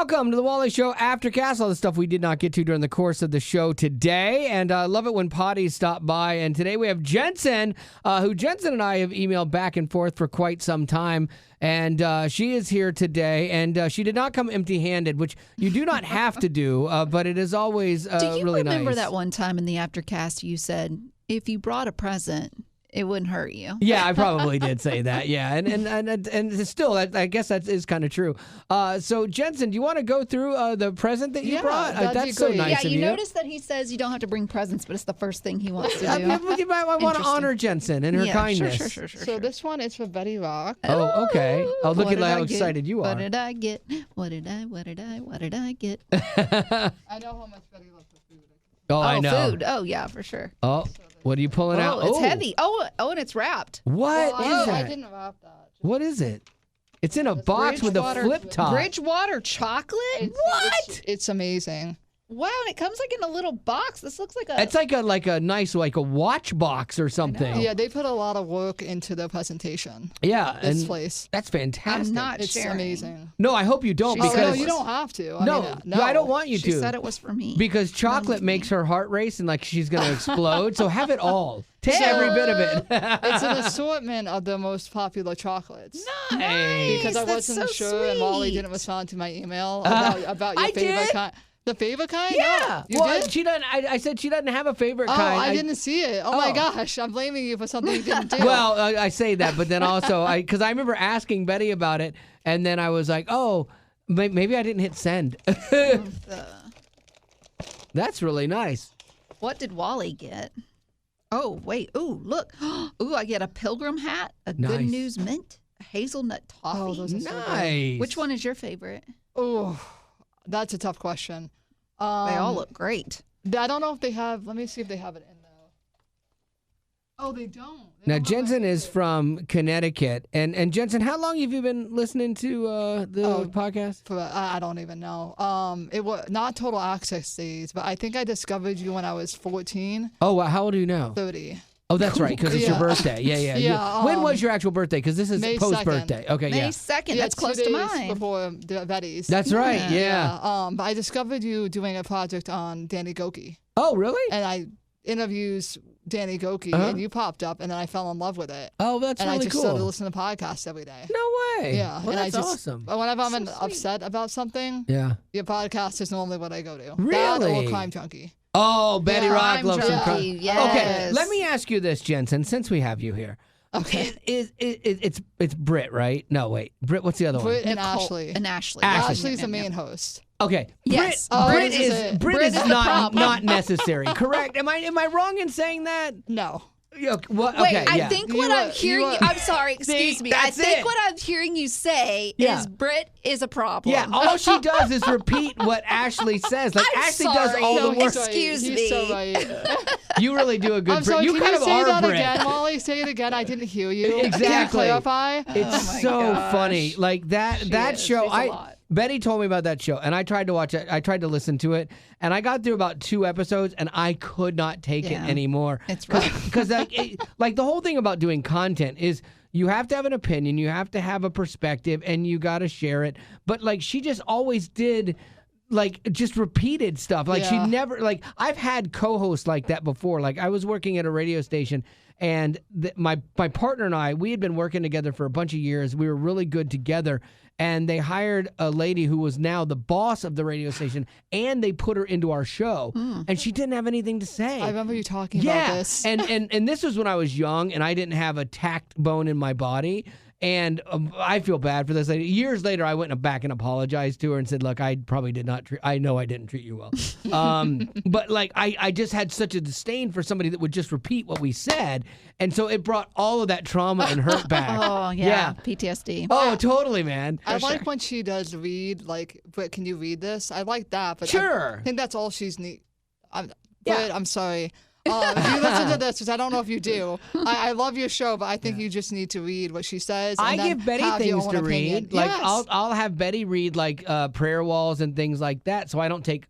Welcome to the Wally Show Aftercast. All the stuff we did not get to during the course of the show today. And I love it when Poddie stopped by. And today we have Jensen, who Jensen and I have emailed back and forth for quite some time. And she is here today. And she did not come empty-handed, which you do not have to do. But it is always really nice. Do you remember that one time in the Aftercast you said, if you brought a present, it wouldn't hurt you? Yeah, I probably did say that. Yeah, and still, I guess that is kind of true. So, Jensen, do you want to go through the present that you brought? That's so nice of you. Yeah, you notice that he says you don't have to bring presents, but it's the first thing he wants to do. I want to honor Jensen and her kindness. Sure. So this one is for Betty Rock. Oh, okay. Oh, look at how excited you are. What did I get? What did I get? I know how much Betty loves for food. Oh, I know. Food. Oh, yeah, for sure. Oh, what are you pulling out? Oh, it's heavy. Oh, and it's wrapped. What is that? I didn't wrap that. What is it? It's in a box with a flip top. Bridgewater chocolate? What? It's amazing. Wow, and it comes like in a little box. This looks like a... It's like a nice a watch box or something. Yeah, they put a lot of work into the presentation. Yeah, this place. That's fantastic. I'm not It's sharing. amazing. No, I hope you don't because no, you don't have to. No, I don't want you to. She said it was for me. Because chocolate makes her heart race and like she's going to explode. So have it all. Take every bit of it. It's an assortment of the most popular chocolates. Nice. Because I wasn't sure and Wally didn't respond to my email about your favorite kind. The favorite kind? Yeah. No, you did? She doesn't. I said she doesn't have a favorite kind. I didn't see it. Oh my gosh, I'm blaming you for something you didn't do. Well, I say that, but then also because I remember asking Betty about it, and then I was like, oh, maybe I didn't hit send. That's really nice. What did Wally get? Oh, wait. Ooh, look. Ooh, I get a pilgrim hat, a Good News mint, a hazelnut toffee. Oh, those are nice. so good. Which one is your favorite? Oh, that's a tough question. They all look great. I don't know if they have. Let me see if they have it in there. Oh, they don't. Now, Jensen is from Connecticut. And Jensen, how long have you been listening to the podcast? I don't even know. It was not Total Access days, but I think I discovered you when I was 14. Oh, wow. How old are you now? 30. Oh, that's right, because it's your birthday. Yeah. When was your actual birthday? Because this is May post-birthday. 2nd. Okay, May 2nd. That's close 2 to days mine. before Betty's. That's right, yeah. But I discovered you doing a project on Danny Goki. Oh, really? And I interviews Danny Goki, and you popped up, and then I fell in love with it. Oh, that's really cool. And I just started listening to podcasts every day. No way. Yeah. Well, and that's awesome. Whenever I'm upset about something, your podcast is normally what I go to. Really? That or Crime Junkie. Oh, Betty Rock loves some crime. Yes. Okay, let me ask you this, Jensen, since we have you here. Okay. It's Britt, right? No, wait. Britt, what's the other Britt one? and Ashley. And Ashley. Ashley's the main host. Okay. Yes. Britt Britt is is the not problem. necessary, correct? Am I wrong in saying that? No. Okay, Wait, I think what I'm hearing I'm sorry, excuse me. I think it. what I'm hearing you say is Britt is a problem. Yeah, all she does is repeat what Ashley says. Like I'm Ashley sorry. does all the work. Excuse me. He's so right. You really do a good I'm Britt. sorry, You can kind you of say are that Britt. again, Wally? Say it again. I didn't hear you. Exactly. Can you clarify? It's so funny. Like that show. She's a lot. Betty told me about that show, and I tried to watch it. I tried to listen to it, and I got through about 2 episodes, and I could not take it anymore. It's right. Because like the whole thing about doing content is you have to have an opinion, you have to have a perspective, and you got to share it. But like she just always did. Like just repeated stuff. Like she never like I've had co-hosts like that before. Like I was working at a radio station and my partner and I, we had been working together for a bunch of years. We were really good together. And they hired a lady who was now the boss of the radio station, and they put her into our show. And she didn't have anything to say. I remember you talking about this. And this was when I was young, and I didn't have a tact bone in my body. And I feel bad for this lady. Years later, I went back and apologized to her and said, look, I probably did not I know I didn't treat you well. But like, I just had such a disdain for somebody that would just repeat what we said. And so it brought all of that trauma and hurt back. Oh, yeah. PTSD. Oh, totally, man. I like when she does read, like, but can you read this? I like that. But sure. I think that's all she's need. I'm sorry. If you listen to this, because I don't know if you do, I love your show, but I think you just need to read what she says. And I then give Betty have your things own to opinion. read. Like Yes. I'll have Betty read like prayer walls and things like that. So I don't take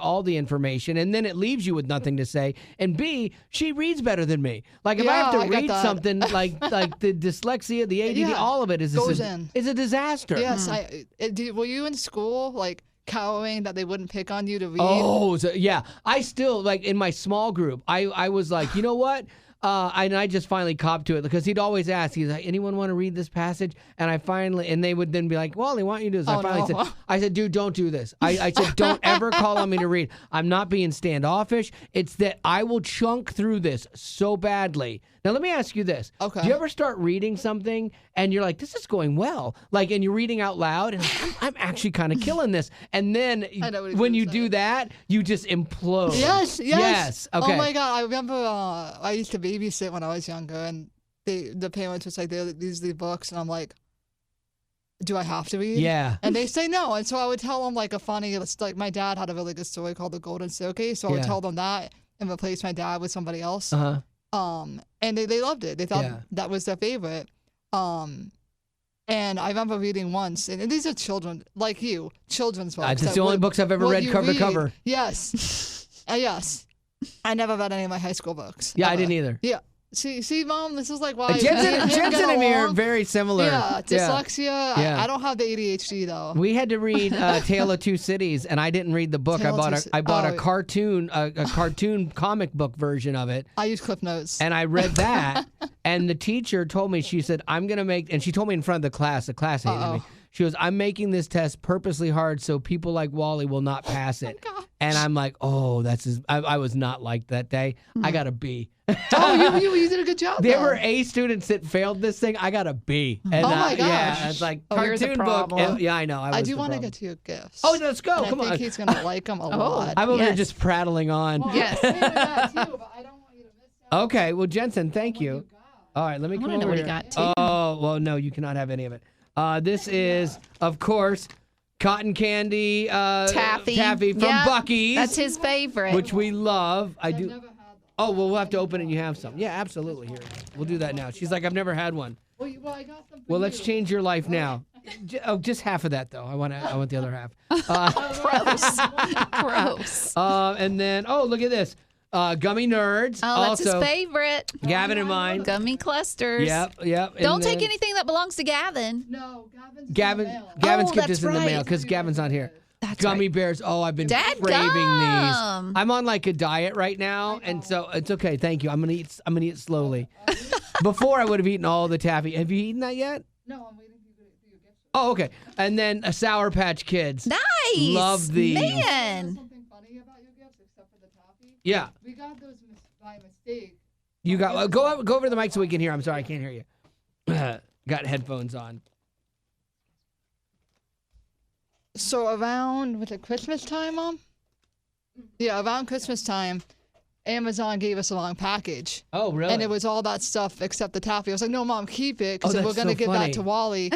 all the information, and then it leaves you with nothing to say. And B, she reads better than me. Like if I have Yeah, to I got read that. something like the dyslexia, the ADD, Yeah, all of it is goes in. a disaster. Yes, were you in school like cowering that they wouldn't pick on you to read? Oh, so, yeah. I still, like, in my small group, I was like, you know what? And I just finally copped to it because he'd always ask, he's like, anyone want to read this passage? And and they would then be like, Wally, why don't you do this? Oh, I finally no. I said, dude, don't do this. I said, don't ever call on me to read. I'm not being standoffish. It's that I will chunk through this so badly. Now, let me ask you this. Okay. Do you ever start reading something and you're like, this is going well? Like, and you're reading out loud and I'm actually kind of killing this. And then I know what when you you're do saying. that, you just implode. Yes. Okay. Oh my God, I remember I used to babysit when I was younger, and the parents would say, these are the books, and I'm like, do I have to read? Yeah. And they say no, and so I would tell them like a funny, like my dad had a really good story called The Golden Staircase, so I would Yeah. tell them that and replace my dad with somebody else. Uh-huh. And they loved it. They thought Yeah. that was their favorite. And I remember reading once, and these are children's books. That's that the only would- books I've ever what read you cover to read. cover. Yes. Yes. I never read any of my high school books. Yeah, I ever. didn't either. Yeah. See, Mom, this is like why me Jensen and him get and me are along. very similar. Yeah, dyslexia. Yeah. I don't have the ADHD though. We had to read Tale of Two Cities, and I didn't read the book. Tale of Two I bought a oh. cartoon, a cartoon comic book version of it, I use Cliff Notes. and I read that. And the teacher told me, she said, "I'm gonna make," and she told me in front of the class. The class hated me. She goes, "I'm making this test purposely hard so people like Wally will not pass it." And I'm like, "Oh, I was not liked that day. I got a B." Oh, you did a good job. There then. were A students that failed this thing. I got a B. And, Oh my Yeah, gosh. it's like Oh, you're the cartoon book. problem. Yeah, I know. I do want to get to your gifts. Oh, let's go. And Come I think on. he's gonna like them a lot. I'm over here Yes. just prattling on. Yes. I wanted that too, but I don't want you to miss out. Okay, well, Jensen, thank you. All right, let me I come wanna know over what he here. got, too. Oh, well, no, you cannot have any of it. This is, of course, cotton candy Taffy. from Yep, Buc-ee's, That's his favorite. which we love. I do. Never had them. Oh, well, we'll have to open it and you have some. Yeah, absolutely. Here, we'll do that now. She's like, I've never had one. Well, I got them for Well, let's you. change your life now. Just half of that, though. I want the other half. Gross. And then, look at this. Gummy Nerds. Oh, that's also, his favorite. Gavin and mine. Gummy clusters. Yep. And Don't take then anything that belongs to Gavin. No, Gavin Gavin Oh, skipped that's us in the mail right. because Gavin's not here. That's Gummy right. bears. Oh, I've been Dadgum. craving these. I'm on like a diet right now, and so it's okay. Thank you. I'm gonna eat slowly. Before I would have eaten all the taffy. Have you eaten that yet? No, I'm waiting for your gift. Oh, okay. And then a Sour Patch Kids. Nice. Love these. Man. Something funny about your gifts, except for the toffee. Yeah. We got those by mistake. You got go over to the mic so we can hear. I'm sorry, I can't hear you. Got headphones on. So around was it Christmas time, Mom? Yeah, around Christmas time, Amazon gave us a long package. Oh, really? And it was all that stuff except the taffy. I was like, no, Mom, keep it because Oh, we're that's going to so give funny. that to Wally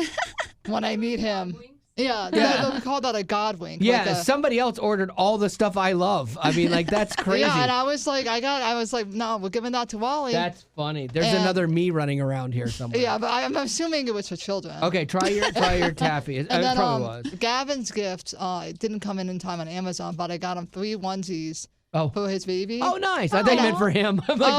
when I meet him. Yeah, we call that a God wink. Yeah, like a- somebody else ordered all the stuff I love. I mean, like, that's crazy. Yeah, and I was like, no, we're giving that to Wally. That's funny. There's And- another me running around here somewhere. Yeah, but I'm assuming it was for children. Okay, try your taffy. It And then probably was. Gavin's gift, it didn't come in time on Amazon, but I got him 3 onesies Oh. for his baby. Oh, nice. I thought you meant for him. I'm like,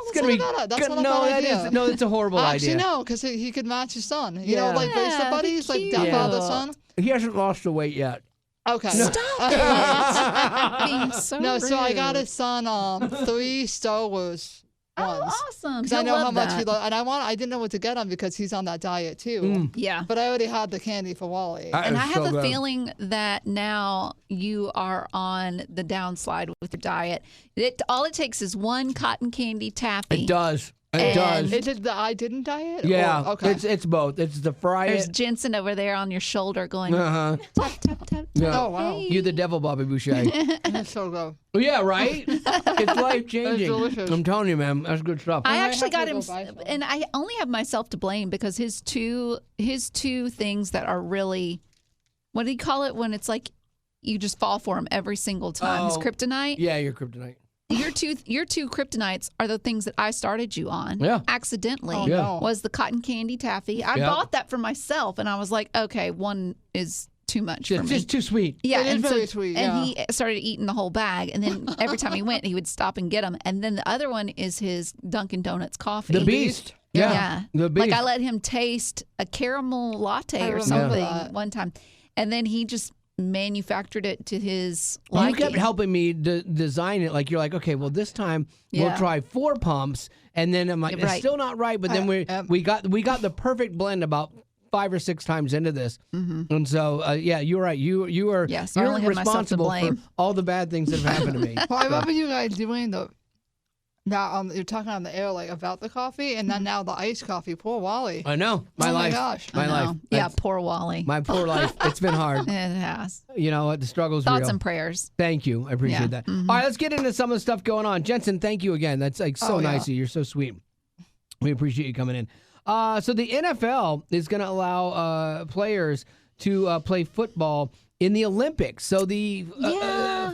It's gonna be that's good. not a No, bad that idea. is no. That's a horrible Actually, idea. no, because he could match his son. You Yeah. know, like bracelet Yeah, buddies, like cute. dad, father, son. He hasn't lost the weight yet. Okay. Stop it. Being so No, so I got rude. his son 3 Star Wars Oh, ones. awesome. Because I He'll know how love much that. he loves, and I didn't know what to get him because he's on that diet too. Yeah. But I already had the candy for Wally. And I have so a good. feeling that now you are on the downslide with your diet. All it takes is one cotton candy taffy. It does. It And- does. Is it the I didn't diet? Yeah. Or, okay. It's both. It's the fry There's it. Jensen over there on your shoulder going, Uh-huh. tap, tap, tap, tap. Yeah. Oh, wow. Hey. You the devil, Bobby Boucher. That's so good. Yeah, right? It's life changing. delicious. I'm telling you, man. That's good stuff. I I actually have got to him, go buy some. and I only have myself to blame because his two things that are really, what do you call it when it's like you just fall for him every single time? His Oh. kryptonite. Yeah, you're kryptonite. your two kryptonites are the things that I started you on. Yeah. Accidentally. Oh, no. Was the cotton candy taffy. I bought that for myself, and I was like, okay, one is too much for me. Just too sweet. Yeah, It is and very sweet, and he started eating the whole bag, and then every time he went, he would stop and get them. And then the other one is his Dunkin' Donuts coffee. The Beast. Yeah. The Beast. Like I let him taste a caramel latte or remember something that. one time, and then he just manufactured it to his You liking. kept helping me design it. Like you're like, okay, well this time we'll Yeah. try 4 pumps, and then I'm like, it's Right. still not right. But then we got the perfect blend about 5 or 6 times into this, and so you're right. You are Yes, I you're only have myself to responsible for blame. all the bad things that have happened to me. Well, I remember you guys doing you're talking on the air like about the coffee, and then now the iced coffee. Poor Wally. I know my Oh my life. gosh. My I know. life. Yeah, That's poor Wally. my poor life. It's been hard. It has. You know what? The struggle's Thoughts real. and prayers. Thank you. I appreciate Yeah. that. All right, let's get into some of the stuff going on. Jensen, thank you again. That's like so Oh, yeah. nice of you. You're so sweet. We appreciate you coming in. So the NFL is going to allow players to play football in the Olympics. So the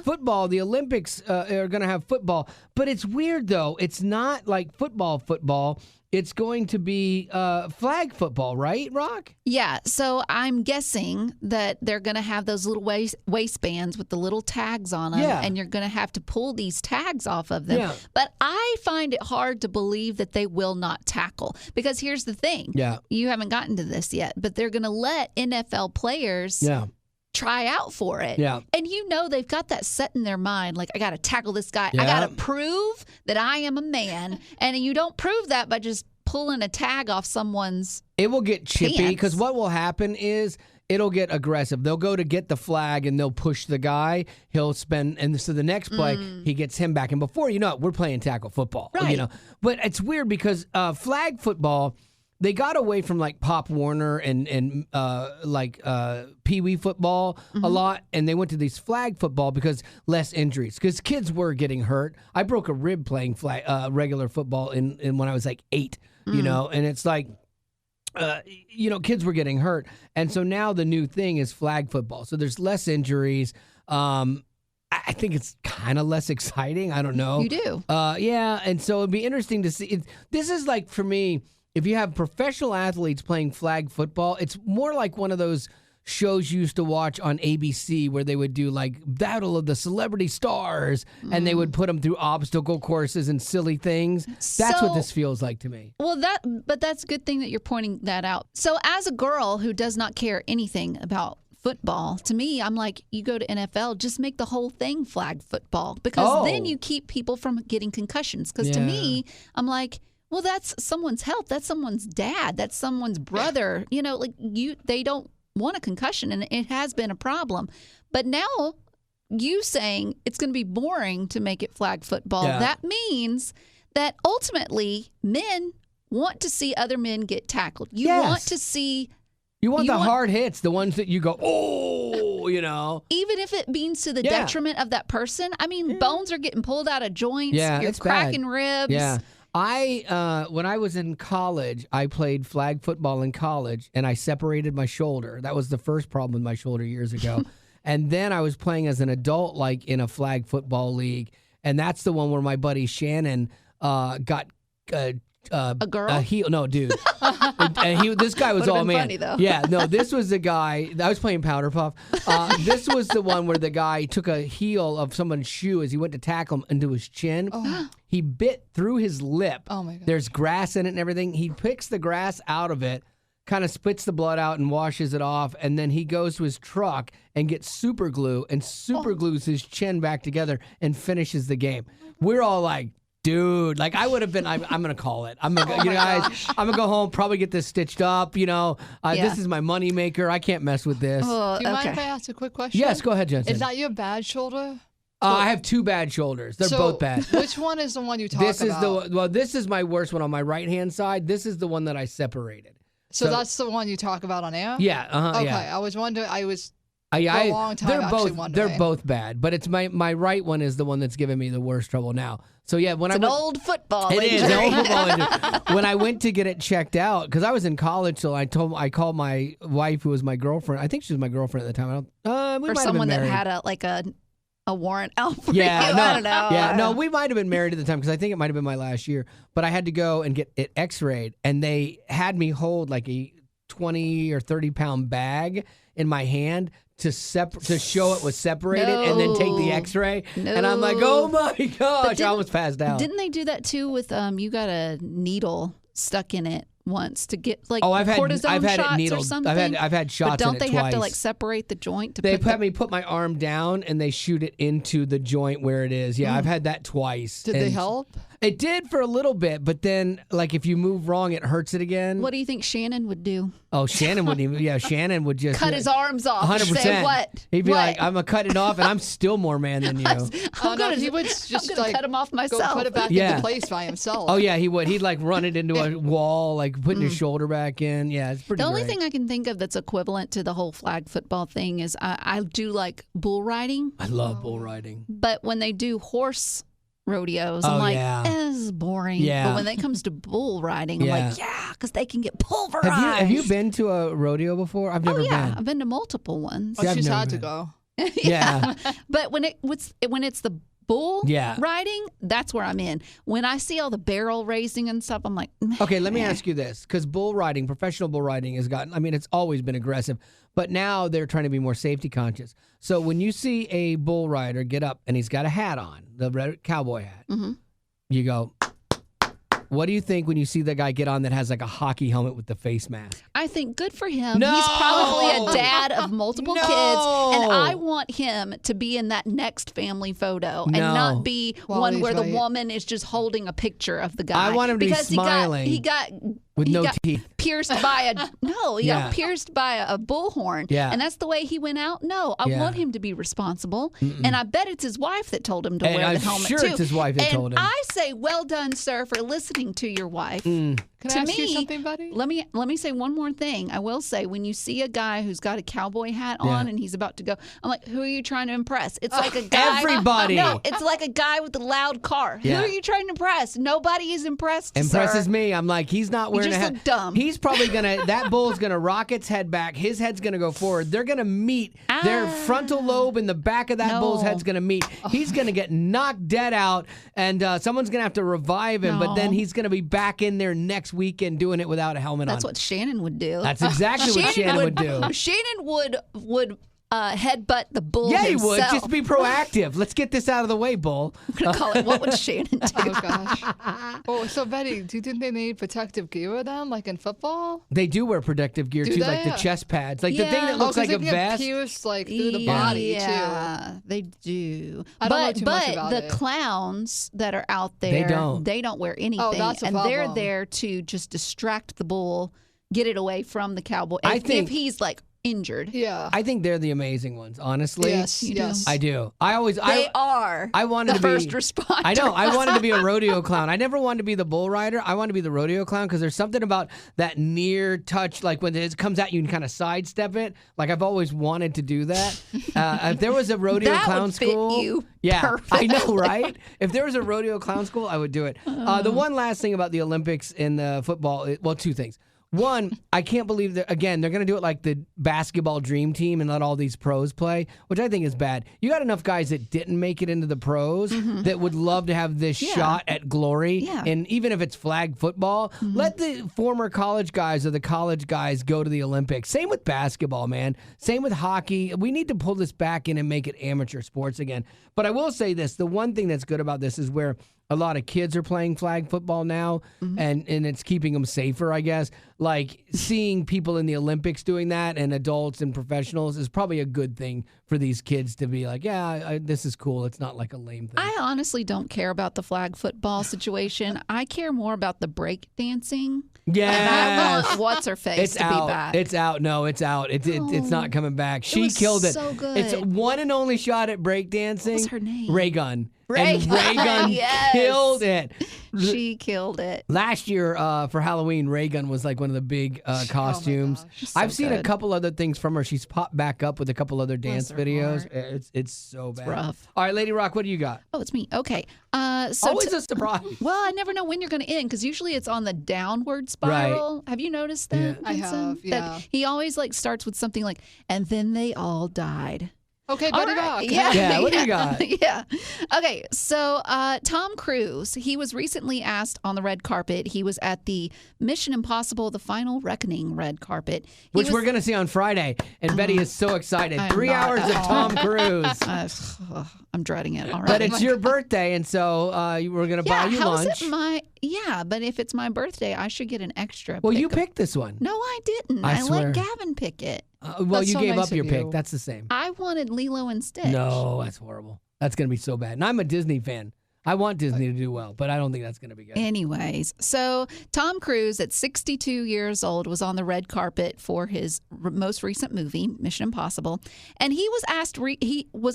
football, the Olympics are going to have football. But it's weird, though. It's not like football. It's going to be flag football, right, Rock? Yeah, so I'm guessing that they're going to have those little waistbands with the little tags on them, Yeah. and you're going to have to pull these tags off of them. Yeah. But I find it hard to believe that they will not tackle, because here's the thing. Yeah. You haven't gotten to this yet, but they're going to let NFL players Yeah. try out for it. Yeah. And they've got that set in their mind, like, I got to tackle this guy. Yeah. I got to prove that I am a man. And you don't prove that by just pulling a tag off someone's. It will get chippy because Pants. what will happen is it'll get aggressive. They'll go to get the flag and they'll push the guy. He'll spend, and so the next play, he gets him back. And before you know it, we're playing tackle football. Right. You know, but it's weird because flag football, they got away from like Pop Warner and Pee Wee football a lot, and they went to these flag football because less injuries. Because kids were getting hurt. I broke a rib playing regular football in when I was like 8. You know, and it's like. Kids were getting hurt. And so now the new thing is flag football. So there's less injuries. I think it's kind of less exciting. I don't know. You do. Yeah. And so it'd be interesting to see. This is like, for me, if you have professional athletes playing flag football, it's more like one of those shows you used to watch on ABC where they would do like Battle of the Celebrity Stars and they would put them through obstacle courses and silly things. That's what this feels like to me. Well, but that's a good thing that you're pointing that out. So as a girl who does not care anything about football, to me, I'm like, you go to NFL, just make the whole thing flag football, because then you keep people from getting concussions. Because to me, I'm like, well, that's someone's health. That's someone's dad. That's someone's brother. They don't want a concussion, and it has been a problem. But now you saying it's going to be boring to make it flag football, that means that ultimately men want to see other men get tackled. You want to see... You want the hard hits, the ones that you go, oh, you know. Even if it means to the detriment of that person. I mean, bones are getting pulled out of joints. Yeah, You're it's cracking bad. ribs. Yeah. When I was in college, I played flag football in college, and I separated my shoulder. That was the first problem with my shoulder years ago. And then I was playing as an adult, like in a flag football league, and that's the one where my buddy Shannon got A girl? No, dude. This guy was Would've all been man. funny, though. Yeah, no, this was the guy. I was playing Powder Puff. This was the one where the guy took a heel of someone's shoe as he went to tackle him into his chin. He bit through his lip. Oh, my God. There's grass in it and everything. He picks the grass out of it, kind of spits the blood out and washes it off, and then he goes to his truck and gets super glue and super glues his chin back together and finishes the game. We're all like, dude, like I would have been, I'm going to call it. I'm going to, I'm going to go home, probably get this stitched up, This is my money maker. I can't mess with this. Do you mind if I ask a quick question? Yes, go ahead, Jensen. Is that your bad shoulder? I have 2 bad shoulders. They're both bad. Which one is the one you talk about? This is my worst one on my right-hand side. This is the one that I separated. So that's the one you talk about on air? Yeah, Okay, yeah. I was wondering, for a long time, they're both bad, but it's my right one is the one that's giving me the worst trouble now. So yeah, when It's an old football it is injury. an old football injury. When I went to get it checked out, because I was in college, so I called my wife, who was my girlfriend. I think she was my girlfriend at the time. We Or might have been someone that married. had a a warrant out for Yeah, you. no, I don't know. yeah, no. We might have been married at the time because I think it might have been my last year. But I had to go and get it X-rayed, and they had me hold like a 20 or 30-pound bag in my hand to show it was separated, and then take the X-ray. No. And I'm like, oh my gosh, I almost passed out. Didn't they do that too with you got a needle stuck in it once to get like I've had cortisone it shots needled. or something? I've had shots. But don't in it they twice. have to like separate the joint to They had me put my arm down and they shoot it into the joint where it is. Yeah, I've had that twice. Did they help? It did for a little bit, but then like if you move wrong, it hurts it again. What do you think Shannon would do? Oh, Shannon wouldn't even. Yeah, Shannon would just Cut his arms off. 100%. Say what? He'd be What? like, "I'm gonna cut it off, and I'm still more man than you." He would just gonna like cut him off myself. Go put it back Yeah. into place by himself. Oh yeah, he would. He'd like run it into a wall, like putting his shoulder back in. Yeah, it's pretty. The only great. thing I can think of that's equivalent to the whole flag football thing is I do like bull riding, I love bull riding. but when they do horse rodeos, Oh, I'm like, yeah. this is boring. Yeah. But when it comes to bull riding, I'm Yeah. like, yeah, because they can get pulverized. Have you been to a rodeo before? I've never Oh yeah, been. I've been to multiple ones. Oh, See, I've she's never had to been. go. Yeah. But when it's the bull Yeah. riding, that's where I'm in. When I see all the barrel racing and stuff, I'm like, Okay, let me meh. ask you this, because bull riding, professional bull riding has gotten, I mean, it's always been aggressive, but now they're trying to be more safety conscious. So when you see a bull rider get up and he's got a hat on, the red cowboy hat, you go, what do you think when you see the guy get on that has like a hockey helmet with the face mask? I think good for him. No! He's probably a dad of multiple No! kids, and I want him to be in that next family photo and No. not be one Wally's where the right. woman is just holding a picture of the guy. I want him to be because smiling He got with he no got teeth. pierced by he Yeah. got pierced by a bullhorn. Yeah. And that's the way he went out. No, I Yeah. want him to be responsible. And I bet it's his wife that told him to And wear I'm the helmet sure too. it's his wife that and told him. I say, well done, sir, for listening to your wife. Can To I ask you me, something, buddy? Let me say one more thing. I will say, when you see a guy who's got a cowboy hat on Yeah. and he's about to go, I'm like, who are you trying to impress? It's like a guy. Everybody. No, it's like a guy with a loud car. Yeah. Who are you trying to impress? Nobody is impressed. Impresses sir. me. I'm like, he's not wearing just a hat. look dumb. He's probably gonna. That bull's gonna rock its head back. His head's gonna go forward. They're gonna meet. Their frontal lobe and the back of that bull's No. head's gonna meet. He's gonna get knocked dead out, and someone's gonna have to revive him. But then No. he's gonna be back in there next weekend doing it without a helmet That's on. what Shannon would do. That's exactly what Shannon would do. Shannon would headbutt the bull Yeah, he himself. would. Just be proactive. Let's get this out of the way, bull. I'm gonna call it. What would Shannon do? Oh gosh. Oh, so Betty, do you think they need protective gear then, like in football? They do wear protective gear Do too, like the they? chest pads, like the thing Yeah. that looks 'cause like they a can get vest. pierced like through the body too. Yeah, they do. I don't know too much about the it. clowns that are out there, They don't. wear anything, that's a and they're problem. there to just distract the bull, get it away from the cowboy. I If think- he's like injured, Yeah. I think they're the amazing ones, honestly. Yes. You do. Yes. I do. I always. they are. I wanted the to be first responder. I know. I wanted to be a rodeo clown. I never wanted to be the bull rider. I wanted to be the rodeo clown because there's something about that near touch, like when it comes at you and kind of sidestep it. Like I've always wanted to do that. If there was a rodeo That clown would fit school, you yeah, I know, perfectly. right? If there was a rodeo clown school, I would do it. The one last thing about the Olympics and the football, well, two things. One, I can't believe that, again, they're going to do it like the basketball dream team and let all these pros play, which I think is bad. You got enough guys that didn't make it into the pros that would love to have this shot at glory. Yeah. And even if it's flag football, let the former college guys or the college guys go to the Olympics. Same with basketball, man. Same with hockey. We need to pull this back in and make it amateur sports again. But I will say this, the one thing that's good about this is where a lot of kids are playing flag football now, and it's keeping them safer, I guess. Like, seeing people in the Olympics doing that and adults and professionals is probably a good thing for these kids to be like, yeah, this is cool. It's not like a lame thing. I honestly don't care about the flag football situation. I care more about the break dancing. And I Yes. want what's her face It's to out. be back. It's out. No, it's out. It's not coming back. She was killed it. so good. It's one and only shot at breakdancing. What was her name? Ray Gun. Ray And Gun, Ray Gun yes. killed it. She killed it. Last year for Halloween, Ray Gun was like one of the big costumes. gosh. I've seen a good. couple other things from her. She's popped back up with a couple other dance her videos. heart. It's so bad. rough. All right, Lady Rock, what do you got? Oh, it's me. Okay. So Always a surprise. well, I never know when you're going to end because usually it's on the downward spiral. Have you noticed that? Yeah. I Jensen? have, yeah. That he always like starts with something like, and then they all died. Okay, All buddy, right. back. Yeah, what do you got? Yeah. Okay, so Tom Cruise, he was recently asked on the red carpet. He was at the Mission Impossible: The Final Reckoning red carpet. Which we're going to see on Friday. And Betty is so excited. I'm 3 not hours at of all. Tom Cruise. I'm dreading it already. But it's your birthday, and so we're going to buy you how lunch. is it but if it's my birthday, I should get an extra. Well, you pick. picked this one. No, I didn't. I swear. let Gavin pick it. Well, That's you so gave nice up your of pick. you. That's the same. I wanted Lilo and Stitch. No, that's horrible. That's going to be so bad. And I'm a Disney fan. I want Disney to do well, but I don't think that's going to be good. Anyways, so Tom Cruise at 62 years old was on the red carpet for his most recent movie, Mission Impossible, and he was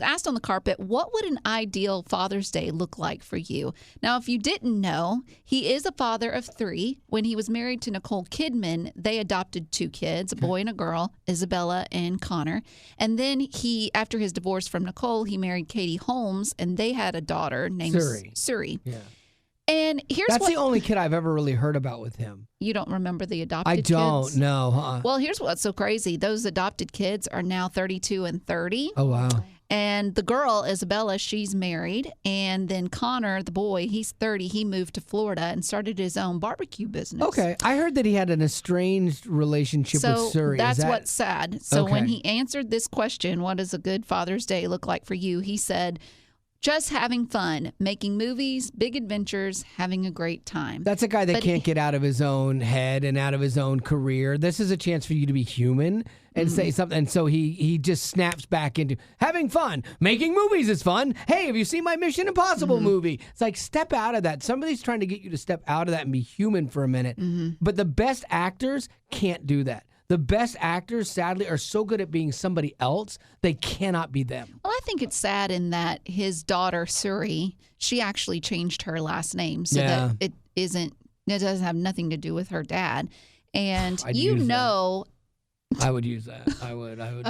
asked on the carpet, what would an ideal Father's Day look like for you? Now, if you didn't know, he is a father of 3. When he was married to Nicole Kidman, they adopted 2 kids, a boy and a girl, Isabella and Connor. And then after his divorce from Nicole, he married Katie Holmes, and they had a daughter named Suri. Yeah. And That's the only kid I've ever really heard about with him. You don't remember the adopted I kids? don't know. Well, here's what's so crazy. Those adopted kids are now 32 and 30. Oh, wow. And the girl, Isabella, she's married. And then Connor, the boy, he's 30. He moved to Florida and started his own barbecue business. Okay. I heard that he had an estranged relationship with Suri. That's Is that... what's sad. So when Okay. he answered this question, what does a good Father's Day look like for you? He said, just having fun, making movies, big adventures, having a great time. That's a guy that can't get out of his own head and out of his own career. This is a chance for you to be human and say something. And so he just snaps back into having fun. Making movies is fun. Hey, have you seen my Mission Impossible movie? It's like, step out of that. Somebody's trying to get you to step out of that and be human for a minute. But the best actors can't do that. The best actors, sadly, are so good at being somebody else, they cannot be them. Well, I think it's sad in that his daughter, Suri, she actually changed her last name so that it doesn't have nothing to do with her dad. And I'd use that. I would use that. I would. I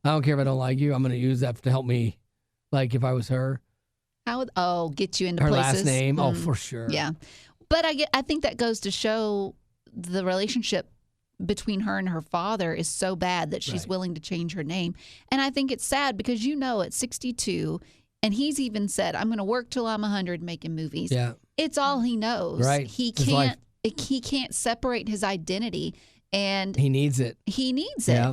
don't care if I don't like you. I'm going to use that to help me, like if I was her. Get you into her places. Last name? Oh, for sure. Yeah. But I think that goes to show the relationship between her and her father is so bad that she's willing to change her name. And I think it's sad because at 62, and he's even said, I'm going to work till I'm 100 making movies. Yeah. It's all he knows. Right. He can't separate his identity, and he needs it.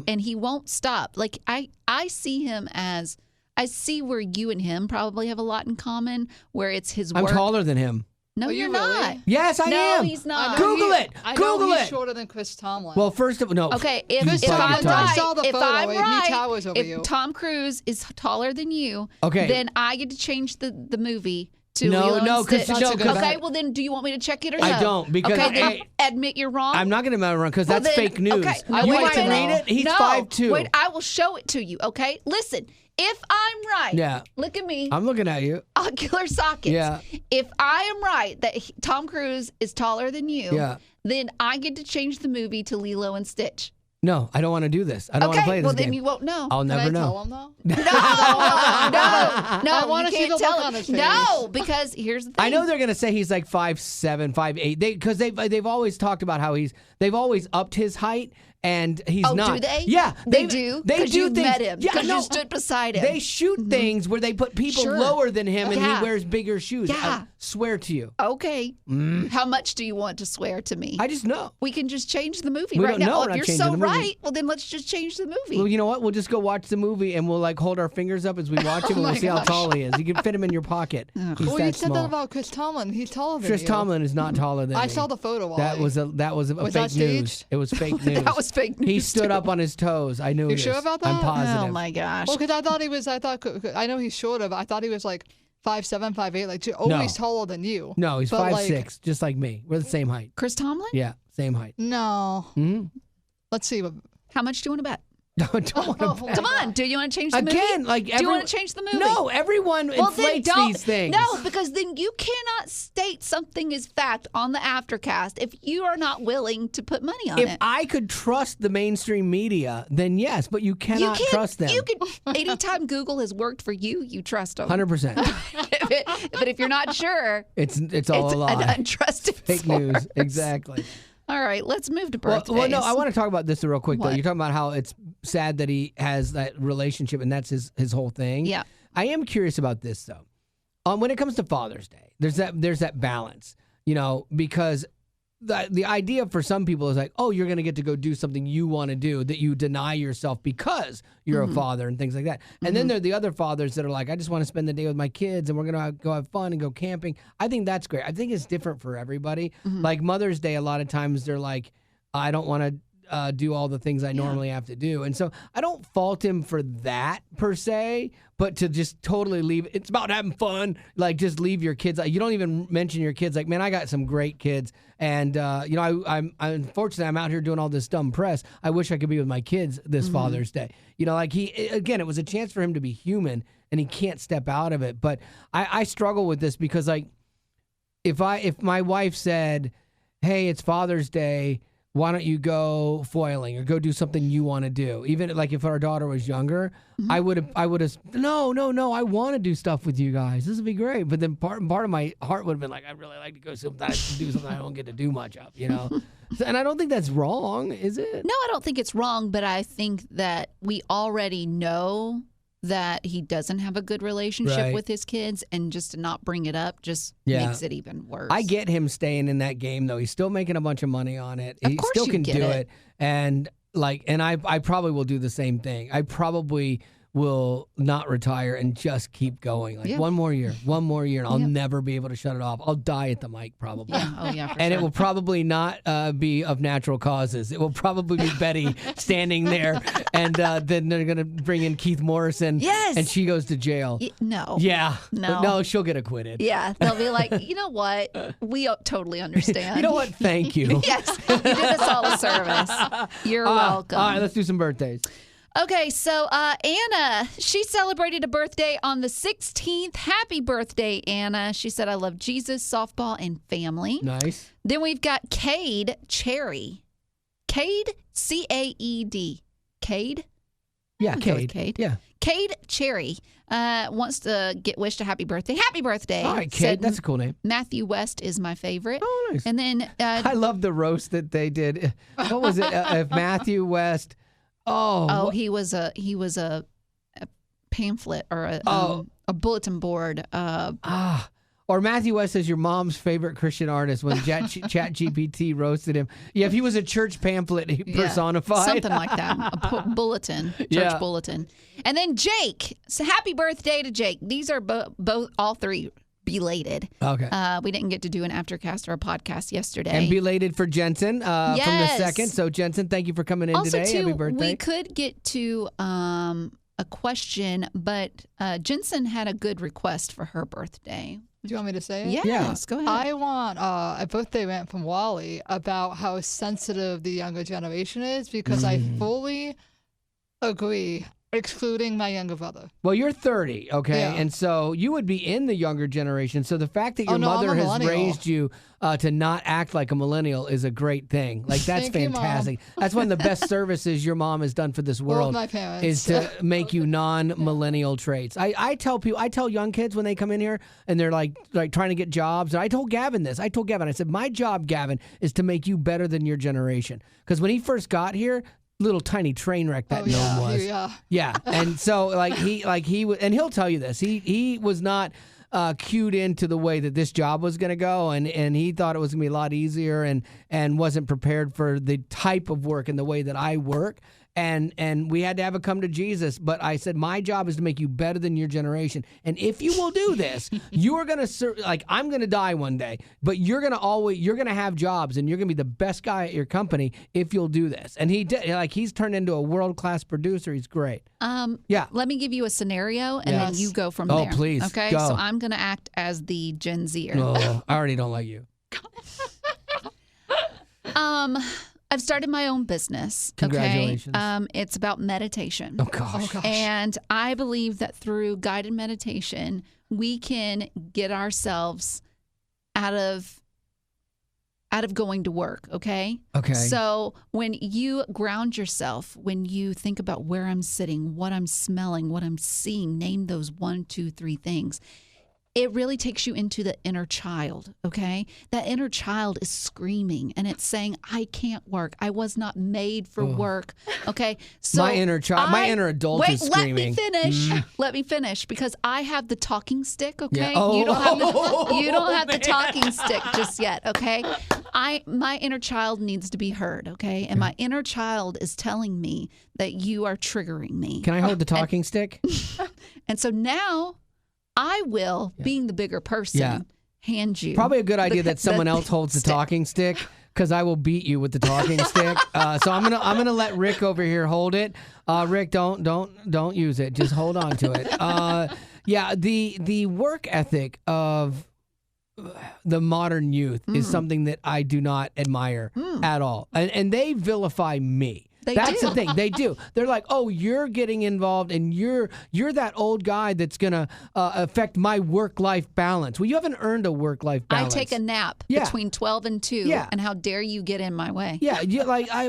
And he won't stop. Like I see him as, I see where you and him probably have a lot in common, where it's his work. I'm taller than him. No, you're not. Really? Yes, I am. No, he's not. Google it. I Google know it. he's shorter than Chris Tomlin. Well, first of all, no. Okay, You if fucking I'm tall. I saw right, the if photo, I'm he right, towers over if you. Tom Cruise is taller than you, Okay. then I get to change the movie to No, Lilo no, and 'cause Stitch. no, 'cause okay, I- well then, do you want me to check it or no? I don't, because okay, then A- admit you're wrong. I'm not going to remember because Well, that's then- fake news. Okay, I you want want to to know. read it? He's no, 5'2". Wait, I will show it to you. Okay, listen. If I'm right, Yeah. look at me. I'm looking at you. Ocular sockets. Yeah. If I am right that Tom Cruise is taller than you, Yeah. then I get to change the movie to Lilo and Stitch. No, I don't want to do this. I don't want to play Okay, this well game. then you won't know. I'll Can never I know. tell him though? No, I wanna you see can't the tell look him. on his face. No, because here's the thing. I know they're gonna say he's like 5'7", 5'8". Because they've always talked about how they've always upped his height and he's Oh, not. do they? Yeah, They do? They 'Cause do you things. met him. Yeah, Because no, you stood beside him. They shoot things where they put people Sure. lower than him and Yeah. he wears bigger shoes. Yeah. I swear to you. Okay. How much do you want to swear to me? I just know. We can just change the movie We right don't now. know. Oh, We're if not you're changing so the movie. right, well then let's just change the movie. Well, you know what? We'll just go watch the movie and we'll like hold our fingers up as we watch him and we'll my see how gosh. tall he is. You can fit him in your pocket. He's Well, you that said small. that about Chris Tomlin. He's taller than Chris you. Tomlin is not taller than I me. saw the photo. Wally. That was a Was fake that news. staged? It was fake news. That was fake news. He stood too. up on his toes. I knew You this. sure about I'm that? positive. Oh my gosh. Well, because I thought he was. I know he's shorter, but I thought he was like 5'7", 5'8", like always taller than you. No, he's But, 5'6", just like me. We're the same height. Chris Tomlin? Yeah, same height. No. Hmm? Let's see. How much do you want to bet? Don't want to Come on. Do you want to change the movie? Again, like Do you want to change the movie? No, everyone Well, then inflates don't. these things. No, because then you cannot state something as fact on the Aftercast if you are not willing to put money on If it. I could trust the mainstream media, then yes, but you cannot trust them. You could. Anytime Google has worked for you, you trust them. 100%. But if you're not sure, It's all it's a lie. an untrusted Fake source. news. Exactly. All right, let's move to birthdays. Well, no, I want to talk about this real quick, though. What? You're talking about how it's sad that he has that relationship and that's his whole thing. Yeah. I am curious about this, though. When it comes to Father's Day, there's that balance, because the idea for some people is like, oh, you're going to get to go do something you want to do that you deny yourself because you're a father and things like that. And then there are the other fathers that are like, I just want to spend the day with my kids and we're going to go have fun and go camping. I think that's great. I think it's different for everybody. Like Mother's Day, a lot of times they're like, I don't want to do all the things I normally have to do. And so I don't fault him for that per se, but to just totally leave, it's about having fun. Like just leave your kids. You don't even mention your kids. Like, man, I got some great kids. And, I'm unfortunately, I'm out here doing all this dumb press. I wish I could be with my kids this Father's Day. It was a chance for him to be human and he can't step out of it. But I struggle with this because like, if my wife said, hey, it's Father's Day, why don't you go foiling or go do something you want to do? Even like if our daughter was younger, I would have, no, I want to do stuff with you guys. This would be great. But then part of my heart would have been like, I'd really like to go do something I don't get to do much of, And I don't think that's wrong, is it? No, I don't think it's wrong, but I think that we already know that he doesn't have a good relationship with his kids, and just to not bring it up just makes it even worse. I get him staying in that game, though. He's still making a bunch of money on it. Of He course still you can get do it. And I probably will do the same thing. I probably will not retire and just keep going. Like one more year, and I'll never be able to shut it off. I'll die at the mic probably. Yeah. Oh, yeah, for And sure. it will probably not be of natural causes. It will probably be Betty standing there, and then they're going to bring in Keith Morrison, Yes. and she goes to jail. No. Yeah. No. No, she'll get acquitted. Yeah, they'll be like, you know what? We totally understand. You know what? Thank you. Yes, you did us all a service. You're welcome. All right, let's do some birthdays. Okay, so Anna, she celebrated a birthday on the 16th. Happy birthday, Anna. She said, I love Jesus, softball, and family. Nice. Then we've got Cade Cherry. Cade, C-A-E-D. Cade? Yeah, I'll go with Cade. Cade. Yeah. Cade Cherry wants to get wished a happy birthday. Happy birthday. All right, Cade. Said That's a cool name. Matthew West is my favorite. Oh, nice. And then I love the roast that they did. What was it? If Matthew West. he was a pamphlet or a bulletin board. Or Matthew West is your mom's favorite Christian artist when ChatGPT roasted him. Yeah, if he was a church pamphlet personified. Something like that. A bulletin, church bulletin. And then Jake. So happy birthday to Jake. These are all three belated. Okay. We didn't get to do an Aftercast or a podcast yesterday. And belated for Jensen from the second. So Jensen, thank you for coming in also, today. too, Happy birthday. we could get to a question, but Jensen had a good request for her birthday. Do you want me to say it? Yes, go ahead. I want a birthday rant from Wally about how sensitive the younger generation is, because I fully agree, excluding my younger brother. Well, you're 30, okay? Yeah. And so you would be in the younger generation. So the fact that your no, mother I'm a has millennial. raised you to not act like a millennial is a great thing. Like, that's Thank you, Mom. fantastic. That's one of the best services your mom has done for this world. my parents. Is to make you non-millennial traits. I tell young kids when they come in here and they're like trying to get jobs. And I told Gavin this. I said, my job, Gavin, is to make you better than your generation. Because when he first got here, little tiny train wreck that gnome was. Yeah. And so and he'll tell you this. He was not cued into the way that this job was going to go, and he thought it was going to be a lot easier, and wasn't prepared for the type of work and the way that I work. And we had to have a come to Jesus. But I said, my job is to make you better than your generation. And if you will do this, you are going to, I'm going to die one day, but you're going to have jobs, and you're going to be the best guy at your company if you'll do this. And he did. He's turned into a world-class producer. He's great. Let me give you a scenario, and then you go from there. Oh, please. Okay. Go. So I'm going to act as the Gen Zer. Oh, I already don't like you. I've started my own business. Congratulations. Okay? It's about meditation. Oh, gosh. And I believe that through guided meditation, we can get ourselves out of going to work, okay? Okay. So when you ground yourself, when you think about where I'm sitting, what I'm smelling, what I'm seeing, name those 1, 2, 3 things, it really takes you into the inner child, okay? That inner child is screaming and it's saying, I can't work. I was not made for work, okay? So my inner child, my inner adult is screaming. Let me finish. Let me finish because I have the talking stick, okay? Yeah. Oh. You don't have the talking stick just yet, okay? My inner child needs to be heard, okay? And my inner child is telling me that you are triggering me. Can I hold the talking stick? And so now I will, being the bigger person, hand you. Probably a good idea that someone else holds the talking stick, because I will beat you with the talking stick. So I'm gonna let Rick over here hold it. Rick, don't use it. Just hold on to it. The work ethic of the modern youth is something that I do not admire at all, and they vilify me. That's the thing. They do. They're like, oh, you're getting involved and you're that old guy that's going to affect my work-life balance. Well, you haven't earned a work-life balance. I take a nap between 12 and 2, and how dare you get in my way? I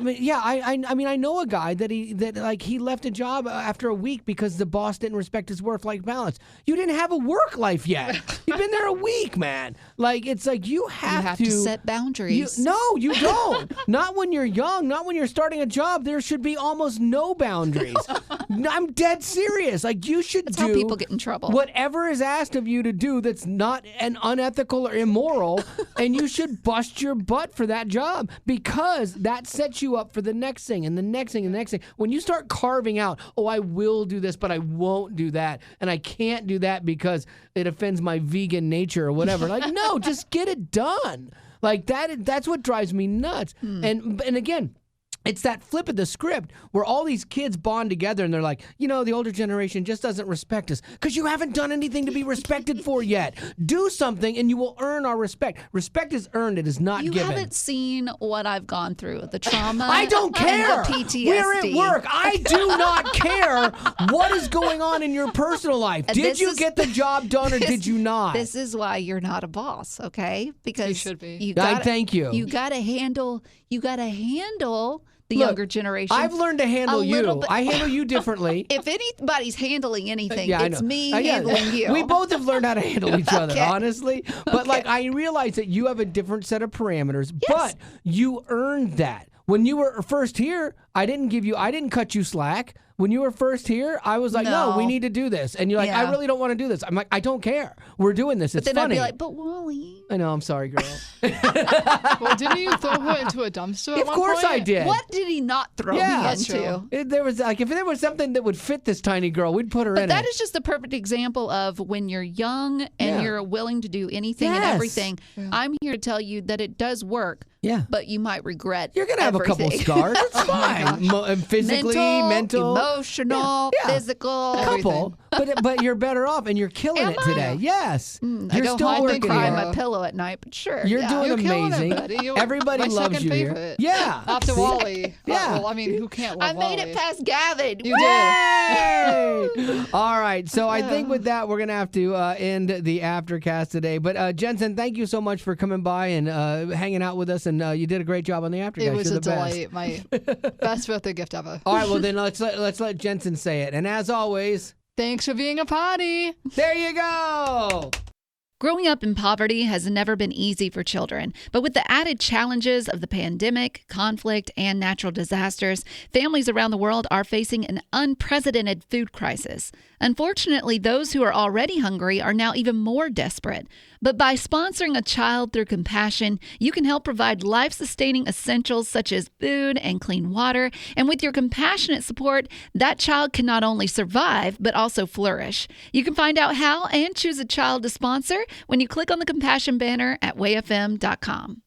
know a guy that he left a job after a week because the boss didn't respect his work-life balance. You didn't have a work life yet. You've been there a week, man. Like, it's like you have to set boundaries. No, you don't. Not when you're young. Not when you're starting a job. There should be almost no boundaries. I'm dead serious. Like, you should That's do how people get in trouble. Whatever is asked of you to do that's not unethical or immoral, and you should bust your butt for that job, because that sets you up for the next thing and the next thing and the next thing. When you start carving out, oh, I will do this, but I won't do that, and I can't do that because it offends my vegan nature or whatever. Like, no, just get it done. Like, that's what drives me nuts. And again, it's that flip of the script where all these kids bond together and they're like, the older generation just doesn't respect us because you haven't done anything to be respected for yet. Do something and you will earn our respect. Respect is earned. It is not given. You haven't seen what I've gone through, the trauma. I don't care. And the PTSD. We're at work. I do not care what is going on in your personal life. Did you get the job done or did you not? This is why you're not a boss, okay? Because you should be. Thank you. You got to handle the younger generation. I've learned to handle you. I handle you differently. If anybody's handling anything, it's me handling you. We both have learned how to handle each other, honestly. But I realize that you have a different set of parameters, but you earned that. When you were first here, I didn't cut you slack. When you were first here, I was like, no, we need to do this. And you're like, I really don't want to do this. I'm like, I don't care. We're doing this. It's funny. I'd be like, but Wally. I know. I'm sorry, girl. Well, didn't you throw her into a dumpster at one point? Of course I did. What did he not throw me into? If there was something that would fit this tiny girl, we'd put her in it. That is just the perfect example of when you're young and you're willing to do anything and everything. Yeah. I'm here to tell you that it does work. Yeah. But you might regret You're going to have a couple scars. It's fine. Physically, mental, emotional, physical. A couple. But you're better off and you're killing it today. Yes. You're still working. I cry on my pillow at night, but sure. You're doing amazing. Everybody loves you here. Yeah. After Wally. Yeah. Well, I mean, who can't love Wally? I made it past Gavin. You did. All right. So I think with that, we're going to have to end the Aftercast today. But Jensen, thank you so much for coming by and hanging out with us. And you did a great job on the Aftercast. It was a delight. My best birthday gift ever. All right, well then let's let Jensen say it. And as always, thanks for being a Poddie. There you go. Growing up in poverty has never been easy for children, but with the added challenges of the pandemic, conflict, and natural disasters, families around the world are facing an unprecedented food crisis. Unfortunately, those who are already hungry are now even more desperate. But by sponsoring a child through compassion, you can help provide life-sustaining essentials such as food and clean water. And with your compassionate support, that child can not only survive, but also flourish. You can find out how and choose a child to sponsor when you click on the compassion banner at wayfm.com.